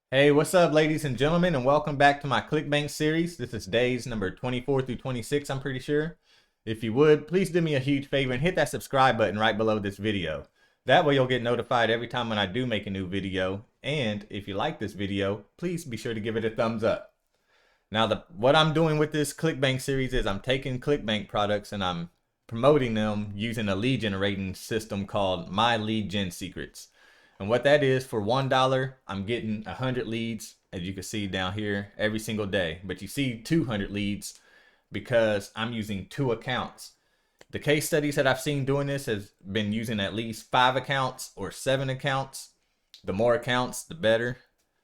Hey, what's up, ladies and gentlemen, and welcome back to my ClickBank series. This is days number 24 through 26, I'm pretty sure. If you would, please do me a huge favor and hit that subscribe button right below this video. That way you'll get notified every time when I do make a new video. And if you like this video, please be sure to give it a thumbs up. Now, what I'm doing with this ClickBank series is I'm taking ClickBank products and I'm promoting them using a lead generating system called My Lead Gen Secrets. And what that is, for $1, I'm getting 100 leads, as you can see down here, every single day. But you see 200 leads because I'm using 2 accounts. The case studies that I've seen doing this has been using at least 5 accounts or 7 accounts. The more accounts, the better.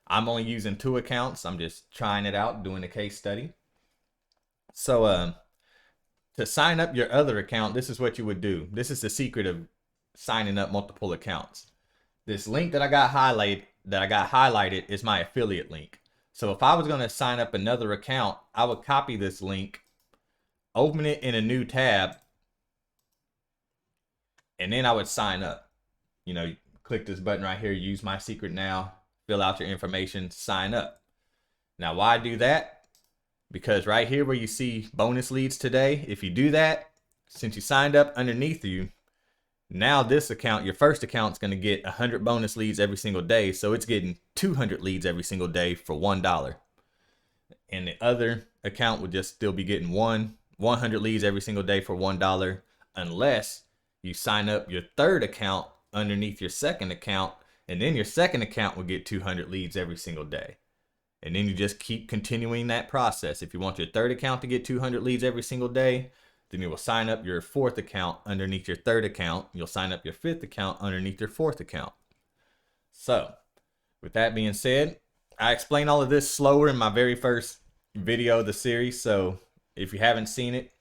I'm only using 2 accounts. I'm just trying it out, doing a case study. So to sign up your other account, this is what you would do. This is the secret of signing up multiple accounts. This link that I got highlighted is my affiliate link. So if I was going to sign up another account, I would copy this link, open it in a new tab, and then I would sign up. You know, click this button right here, use my secret now, fill out your information, sign up. Now, why do that? Because right here where you see bonus leads today, if you do that, since you signed up underneath you, now this account, your first account, is going to get 100 bonus leads every single day. So it's getting 200 leads every single day for $1. And the other account would just still be getting 100 leads every single day for $1, unless you sign up your third account underneath your second account, and then your second account will get 200 leads every single day. And then you just keep continuing that process. If you want your third account to get 200 leads every single day, then you will sign up your fourth account underneath your third account. You'll sign up your fifth account underneath your fourth account. So, with that being said, I explained all of this slower in my very first video of the series. So, if you haven't seen it,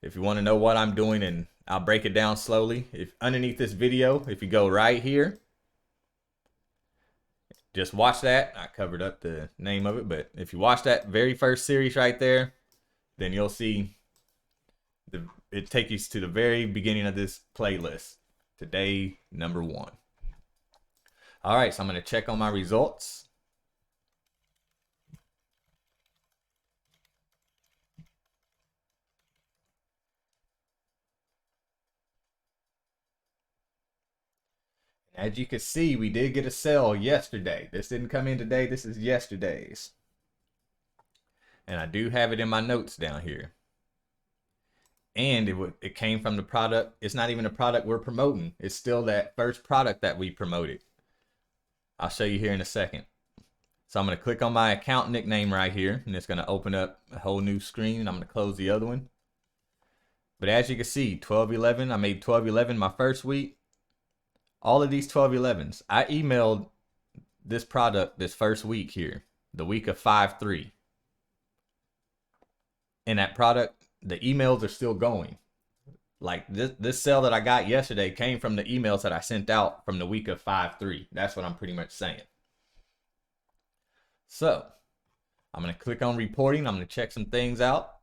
if you want to know what I'm doing, and I'll break it down slowly. If underneath this video, if you go right here, just watch that. I covered up the name of it, but if you watch that very first series right there, then you'll see it takes you to the very beginning of this playlist. Today, number 1. All right, so I'm going to check on my results. As you can see, we did get a sale yesterday. This didn't come in today. This is yesterday's. And I do have it in my notes down here. And it came from the product. It's not even a product we're promoting. It's still that first product that we promoted. I'll show you here in a second. So I'm going to click on my account nickname right here, and it's going to open up a whole new screen. I'm going to close the other one. But as you can see, 1211, I made 1211 my first week. All of these 1211s, I emailed this product this first week here, the week of 5/3. And that product, the emails are still going. Like this sale that I got yesterday came from the emails that I sent out from the week of 5/3. That's what I'm pretty much saying. So I'm going to click on reporting. I'm going to check some things out.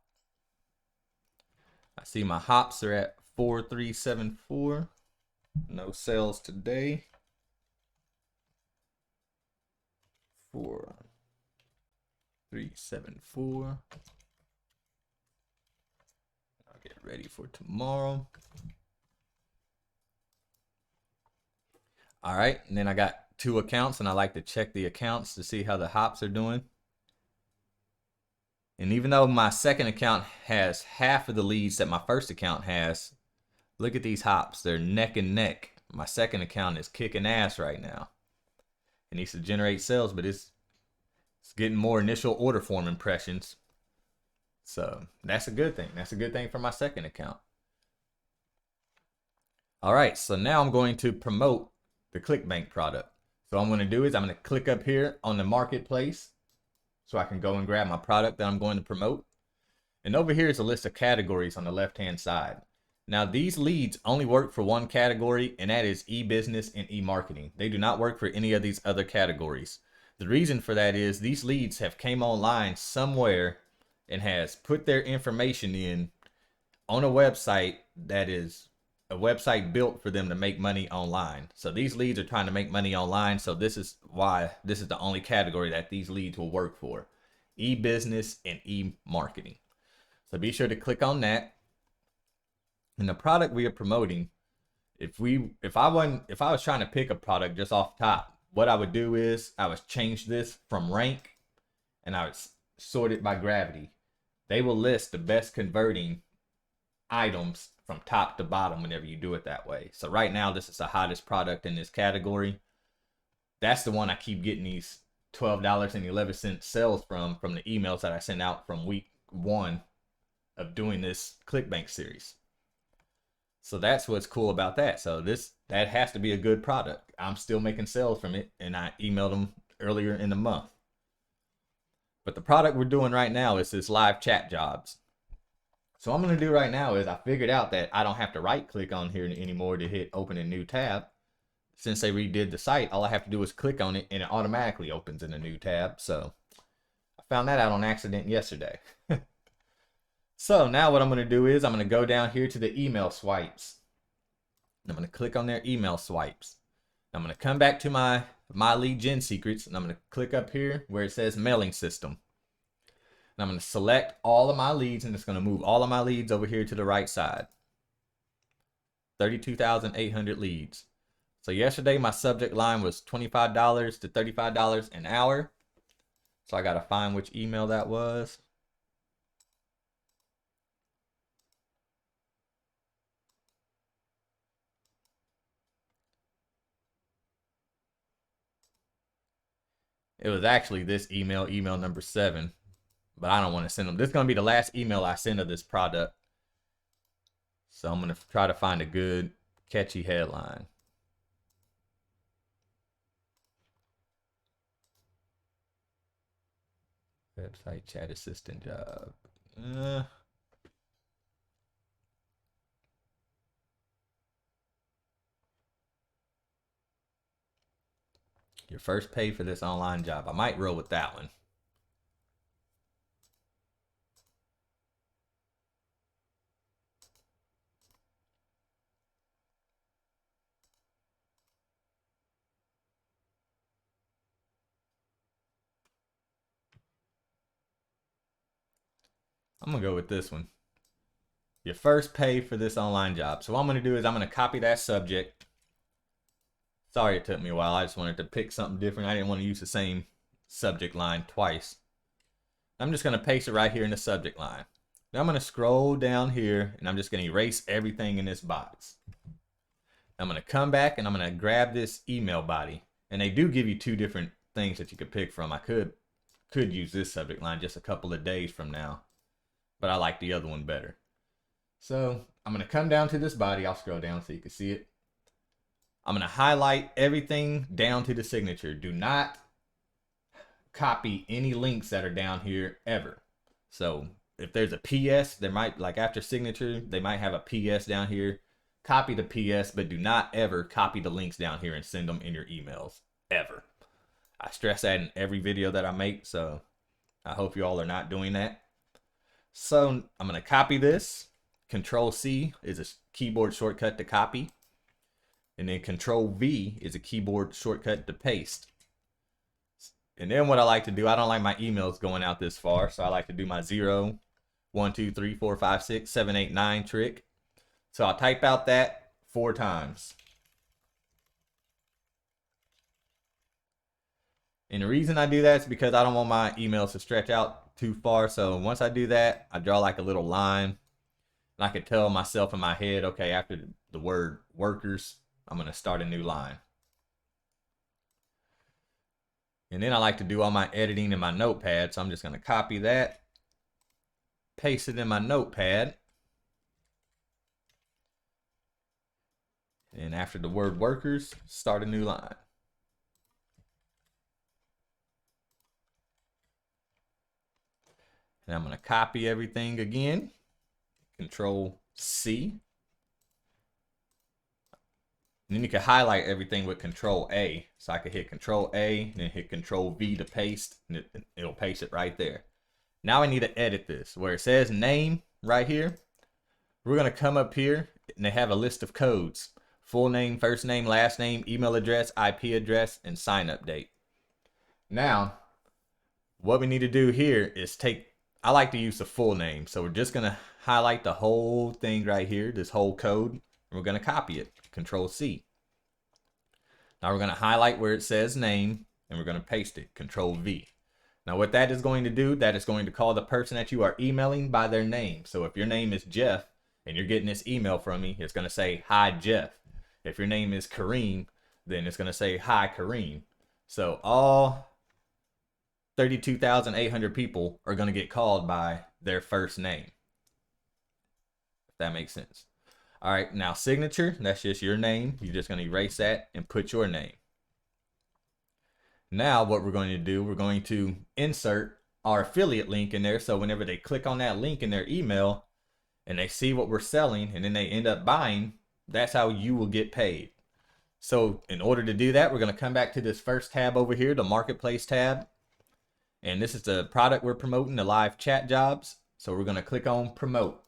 I see my hops are at 4374. No sales today. 4374. Get ready for tomorrow. All right, and then I got 2 accounts, and I like to check the accounts to see how the hops are doing. And even though my second account has half of the leads that my first account has, look at these hops. They're neck and neck. My second account is kicking ass right now. It needs to generate sales, but it's getting more initial order form impressions. So that's a good thing. That's a good thing for my second account. All right, so now I'm going to promote the ClickBank product. So what I'm going to do is I'm going to click up here on the marketplace so I can go and grab my product that I'm going to promote. And over here is a list of categories on the left-hand side. Now these leads only work for one category, and that is e-business and e-marketing. They do not work for any of these other categories. The reason for that is these leads have came online somewhere and has put their information in on a website that is a website built for them to make money online. So these leads are trying to make money online. So this is why this is the only category that these leads will work for: e-business and e-marketing. So be sure to click on that. And the product we are promoting, if I was trying to pick a product just off top, what I would do is I would change this from rank and I would sort it by gravity. They will list the best converting items from top to bottom whenever you do it that way. So right now, this is the hottest product in this category. That's the one I keep getting these $12.11 sales from the emails that I sent out from week 1 of doing this ClickBank series. So that's what's cool about that. So that has to be a good product. I'm still making sales from it, and I emailed them earlier in the month. But the product we're doing right now is this live chat jobs. So what I'm going to do right now is I figured out that I don't have to right click on here anymore to hit open a new tab. Since they redid the site, all I have to do is click on it and it automatically opens in a new tab. So I found that out on accident yesterday. So now what I'm going to do is I'm going to go down here to the email swipes. I'm going to click on their email swipes. I'm going to come back to my lead gen secrets, and I'm going to click up here where it says mailing system. And I'm going to select all of my leads, and it's going to move all of my leads over here to the right side. 32,800 leads. So yesterday my subject line was $25 to $35 an hour. So I got to find which email that was. It was actually this email number 7, but I don't want to send them. This is going to be the last email I send of this product. So I'm going to try to find a good, catchy headline. Website chat assistant job. Your first pay for this online job. I might roll with that one. I'm going to go with this one. Your first pay for this online job. So what I'm going to do is I'm going to copy that subject. Sorry it took me a while. I just wanted to pick something different. I didn't want to use the same subject line twice. I'm just going to paste it right here in the subject line. Now I'm going to scroll down here and I'm just going to erase everything in this box. I'm going to come back and I'm going to grab this email body. And they do give you 2 different things that you could pick from. I could use this subject line just a couple of days from now, but I like the other one better. So I'm going to come down to this body. I'll scroll down so you can see it. I'm going to highlight everything down to the signature. Do not copy any links that are down here ever. So if there's a PS, there might, like after signature, they might have a PS down here. Copy the PS, but do not ever copy the links down here and send them in your emails, ever. I stress that in every video that I make, so I hope you all are not doing that. So I'm going to copy this. Control C is a keyboard shortcut to copy. And then Control V is a keyboard shortcut to paste. And then what I like to do, I don't like my emails going out this far, so I like to do my 0, 1, 2, 3, 4, 5, 6, 7, 8, 9 trick. So I'll type out that 4 times. And the reason I do that is because I don't want my emails to stretch out too far. So once I do that, I draw like a little line. And I can tell myself in my head, okay, after the word workers, I'm going to start a new line. And then I like to do all my editing in my notepad. So I'm just going to copy that, paste it in my notepad. And after the word workers, start a new line. And I'm going to copy everything again. Control C. And then you can highlight everything with Control A. So I could hit Control A, then hit Control V to paste, and it'll paste it right there. Now I need to edit this. Where it says name right here, we're going to come up here and they have a list of codes. Full name, first name, last name, email address, IP address, and sign up date. Now, what we need to do here is I like to use the full name. So we're just going to highlight the whole thing right here, this whole code. And we're going to copy it, Control C. Now we're going to highlight where it says name and we're going to paste it, Control V. Now what that is going to do, that is going to call the person that you are emailing by their name. So if your name is Jeff and you're getting this email from me, it's going to say, hi Jeff. If your name is Kareem, then it's going to say, hi Kareem. So all 32,800 people are going to get called by their first name. If that makes sense. All right, now signature, that's just your name. You're just going to erase that and put your name. Now what we're going to do, we're going to insert our affiliate link in there. So whenever they click on that link in their email and they see what we're selling and then they end up buying, that's how you will get paid. So in order to do that, we're going to come back to this first tab over here, the marketplace tab. And this is the product we're promoting, the live chat jobs. So we're going to click on promote.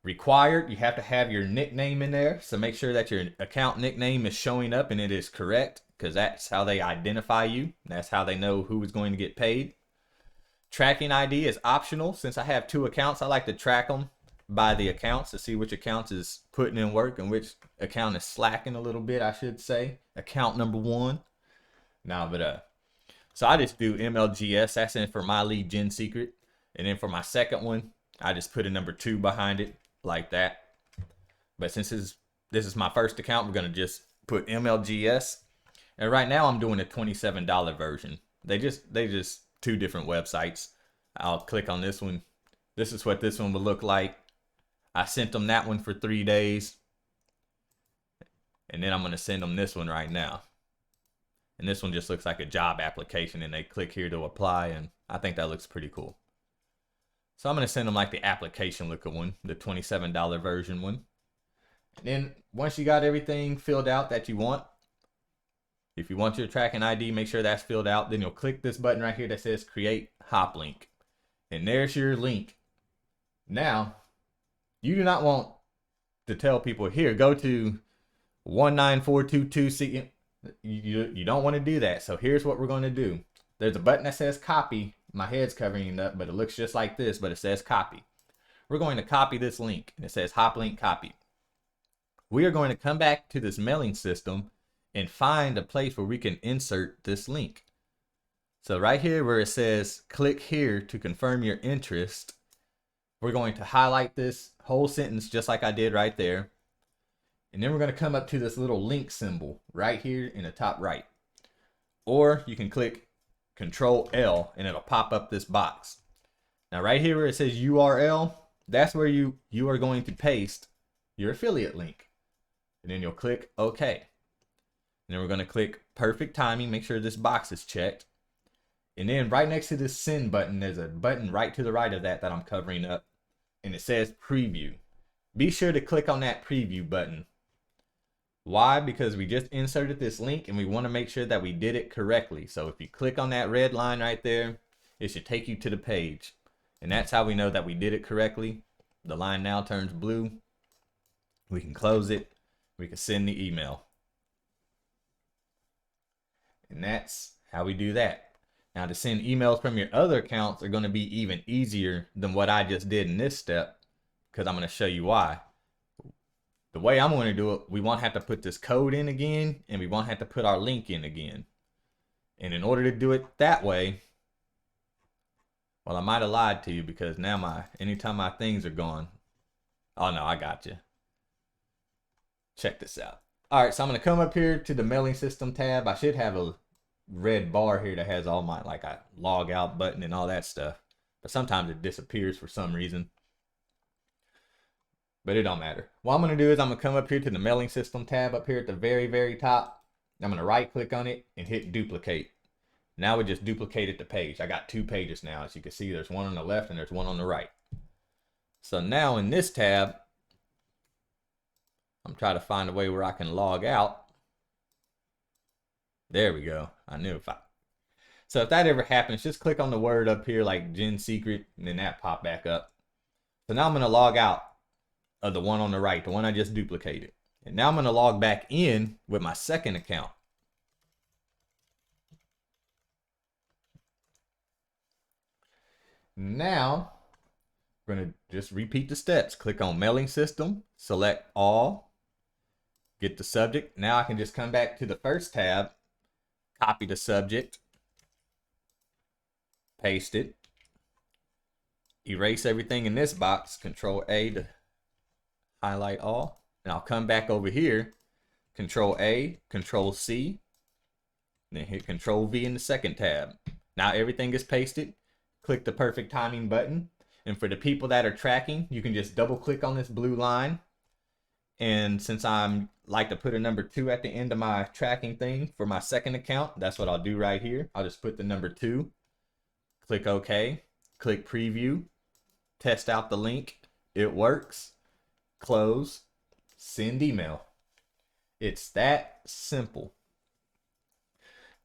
Required, you have to have your nickname in there. So make sure that your account nickname is showing up and it is correct, because that's how they identify you. That's how they know who is going to get paid. Tracking ID is optional. Since I have 2 accounts, I like to track them by the accounts to see which accounts is putting in work and which account is slacking a little bit, I should say. Account number 1. So I just do MLGS. That's in for my lead gen secret. And then for my second one, I just put a number 2 behind it like that. But since this is my first account, we're going to just put MLGS. And right now I'm doing a $27 version. They just 2 different websites. I'll click on this one. This is what this one would look like. I sent them that one for 3 days. And then I'm going to send them this one right now. And this one just looks like a job application, and they click here to apply, and I think that looks pretty cool. So I'm going to send them like the application looking one, the $27 version one. And then once you got everything filled out that you want, if you want your tracking ID, make sure that's filled out. Then you'll click this button right here that says create hop link. And there's your link. Now, you do not want to tell people here, go to 19422 You don't want to do that. So here's what we're going to do. There's a button that says copy. My head's covering it up, but it looks just like this, but it says copy. We're going to copy this link, and it says hop link copy. We are going to come back to this mailing system and find a place where we can insert this link. So right here where it says click here to confirm your interest, we're going to highlight this whole sentence just like I did right there. And then we're going to come up to this little link symbol right here in the top right. Or you can click Control L and it'll pop up this box. Now right here where it says URL, that's where you are going to paste your affiliate link. And then you'll click OK. And then we're going to click perfect timing, make sure this box is checked. And then right next to this send button, there's a button right to the right of that I'm covering up. And it says preview. Be sure to click on that preview button. Why? Because we just inserted this link and we want to make sure that we did it correctly. So if you click on that red line right there, it should take you to the page. And that's how we know that we did it correctly. The line now turns blue. We can close it. We can send the email. And that's how we do that. Now to send emails from your other accounts are going to be even easier than what I just did in this step, because I'm going to show you why. The way I'm going to do it, we won't have to put this code in again, and we won't have to put our link in again. And in order to do it that way, well, I might have lied to you, because now anytime my things are gone. Oh no, I got you. Check this out. All right, so I'm going to come up here to the mailing system tab. I should have a red bar here that has all my, like a log out button and all that stuff. But sometimes it disappears for some reason. But it don't matter. What I'm going to do is I'm going to come up here to the mailing system tab up here at the very, very top. I'm going to right click on it and hit duplicate. Now we just duplicated the page. I got 2 pages now. As you can see, there's one on the left and there's one on the right. So now in this tab, I'm trying to find a way where I can log out. There we go. I knew if I... So if that ever happens, just click on the word up here like Gen Secret and then that pop back up. So now I'm going to log out of the one on the right, the one I just duplicated. And now I'm going to log back in with my second account. Now, we're going to just repeat the steps. Click on mailing system, select all, get the subject. Now I can just come back to the first tab, copy the subject, paste it, erase everything in this box, Control A to highlight all. And I'll come back over here, Control A, Control C, and then hit Control V in the second tab. Now everything is pasted. Click the perfect timing button. And for the people that are tracking, you can just double click on this blue line. And since I'm like to put a number 2 at the end of my tracking thing for my second account, that's what I'll do right here. I'll just put the number 2, click OK, click preview, test out the link. It works. Close, send email. It's that simple.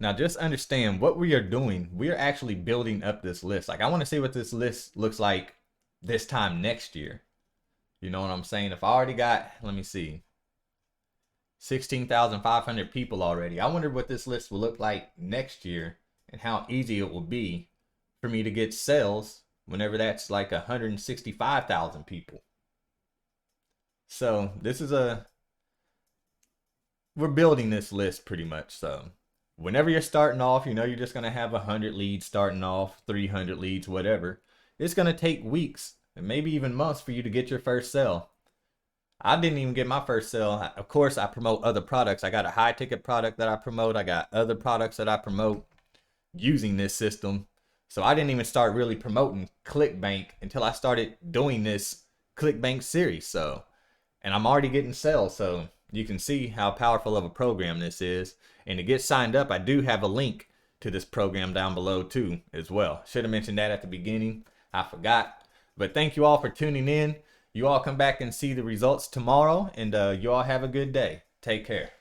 Now just understand what we are doing. We are actually building up this list. Like I want to see what this list looks like this time next year. You know what I'm saying? If I already got, let me see, 16,500 people already. I wonder what this list will look like next year and how easy it will be for me to get sales whenever that's like 165,000 people. So this is we're building this list pretty much. So whenever you're starting off, you know you're just going to have 100 leads starting off, 300 leads, whatever. It's going to take weeks and maybe even months for you to get your first sale. I didn't even get my first sale. Of course, I promote other products. I got a high ticket product that I promote. I got other products that I promote using this system. So I didn't even start really promoting ClickBank until I started doing this ClickBank series. So, and I'm already getting sales. So you can see how powerful of a program this is. And to get signed up, I do have a link to this program down below too as well. Should have mentioned that at the beginning. I forgot. But thank you all for tuning in. You all come back and see the results tomorrow. And you all have a good day. Take care.